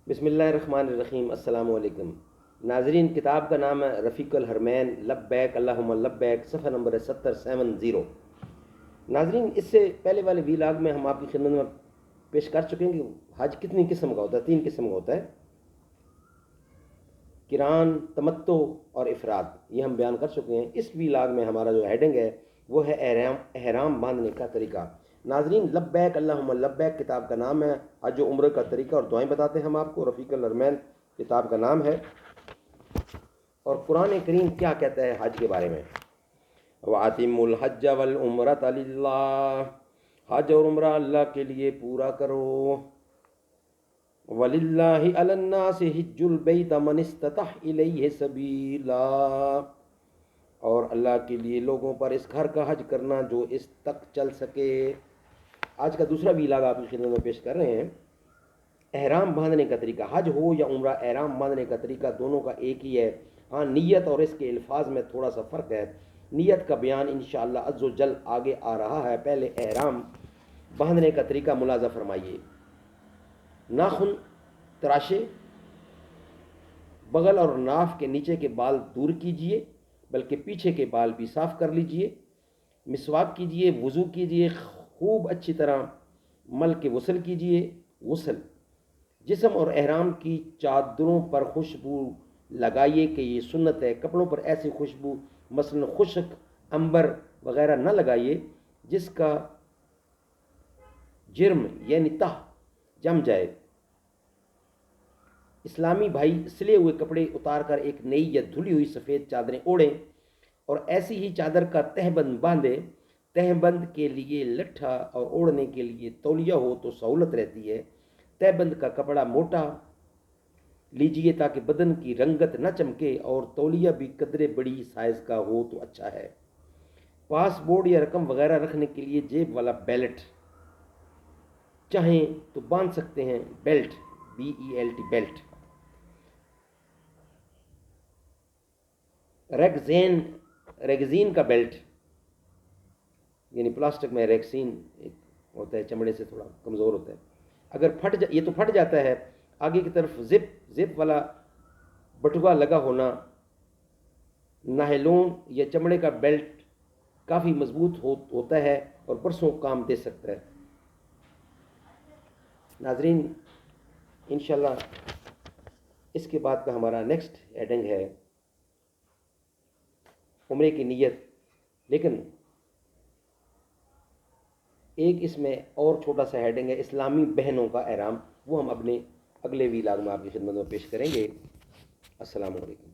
بسم اللہ الرحمن الرحیم۔ السلام علیکم ناظرین، کتاب کا نام ہے رفیق الحرمین لبیک اللہم لبیک، صفحہ نمبر ہے 7070۔ ناظرین، اس سے پہلے والے ویلاگ میں ہم آپ کی خدمت میں پیش کر چکے ہیں کہ حج کتنی قسم کا ہوتا ہے۔ 3 قسم کا ہوتا ہے: قران، تمتع اور افراد۔ یہ ہم بیان کر چکے ہیں۔ اس ویلاگ میں ہمارا جو ہیڈنگ ہے وہ ہے احرام باندھنے کا طریقہ۔ ناظرین، لبیک اللہم لبیک کتاب کا نام ہے، حج و عمرہ کا طریقہ اور دعائیں بتاتے ہیں ہم آپ کو۔ رفیق الحرمین کتاب کا نام ہے۔ اور قرآن کریم کیا کہتا ہے حج کے بارے میں؟ وَأَتِمُّوا الْحَجَّ وَالْعُمْرَةَ لِلَّهِ، حج اور عمرہ اللہ کے لیے پورا کرو۔ وَلِلَّهِ عَلَى النَّاسِ حِجُّ الْبَيْتِ مَنِ اسْتَطَاعَ إِلَيْهِ سَبِيلًا، اور اللہ کے لیے لوگوں پر اس گھر کا حج کرنا جو اس تک چل سکے۔ آج کا دوسرا ویلاگ آپ کی خدمت میں پیش کر رہے ہیں۔ احرام باندھنے کا طریقہ، حج ہو یا عمرہ، احرام باندھنے کا طریقہ دونوں کا ایک ہی ہے۔ ہاں، نیت اور اس کے الفاظ میں تھوڑا سا فرق ہے۔ نیت کا بیان انشاءاللہ عز و جل آگے آ رہا ہے۔ پہلے احرام باندھنے کا طریقہ ملاحظہ فرمائیے۔ ناخن تراشے، بغل اور ناف کے نیچے کے بال دور کیجئے، بلکہ پیچھے کے بال بھی صاف کر لیجئے۔ مسواک کیجئے، وضو کیجئے، خوب اچھی طرح مل کے غسل کیجئے۔ غسل، جسم اور احرام کی چادروں پر خوشبو لگائیے کہ یہ سنت ہے۔ کپڑوں پر ایسی خوشبو مثلا خشک، عنبر وغیرہ نہ لگائیے جس کا جرم یعنی تہ جم جائے۔ اسلامی بھائی سلے ہوئے کپڑے اتار کر ایک نئی یا دھلی ہوئی سفید چادریں اوڑھیں اور ایسی ہی چادر کا تہ بند باندھیں۔ تہ بند کے لیے لٹھا اور اوڑھنے کے لیے تولیہ ہو تو سہولت رہتی ہے۔ تہ بند کا کپڑا موٹا لیجئے تاکہ بدن کی رنگت نہ چمکے، اور تولیہ بھی قدرے بڑی سائز کا ہو تو اچھا ہے۔ پاس بورڈ یا رقم وغیرہ رکھنے کے لیے جیب والا بیلٹ چاہیں تو باندھ سکتے ہیں۔ Belt, BELT belt. ریگزین کا بیلٹ، یعنی پلاسٹک میں ریگزین ایک ہوتا ہے، چمڑے سے تھوڑا کمزور ہوتا ہے، اگر یہ تو پھٹ جاتا ہے۔ آگے کی طرف زپ والا بٹوا لگا ہونا۔ نائلون یا چمڑے کا بیلٹ کافی مضبوط ہوتا ہے اور برسوں کام دے سکتا ہے۔ ناظرین، انشاءاللہ اس کے بعد کا ہمارا نیکسٹ ہیڈنگ ہے عمرے کی نیت، لیکن ایک اس میں اور چھوٹا سا ہیڈنگ ہے اسلامی بہنوں کا احرام، وہ ہم اپنے اگلے ویلاگ میں آپ کی خدمت میں پیش کریں گے۔ السلام علیکم۔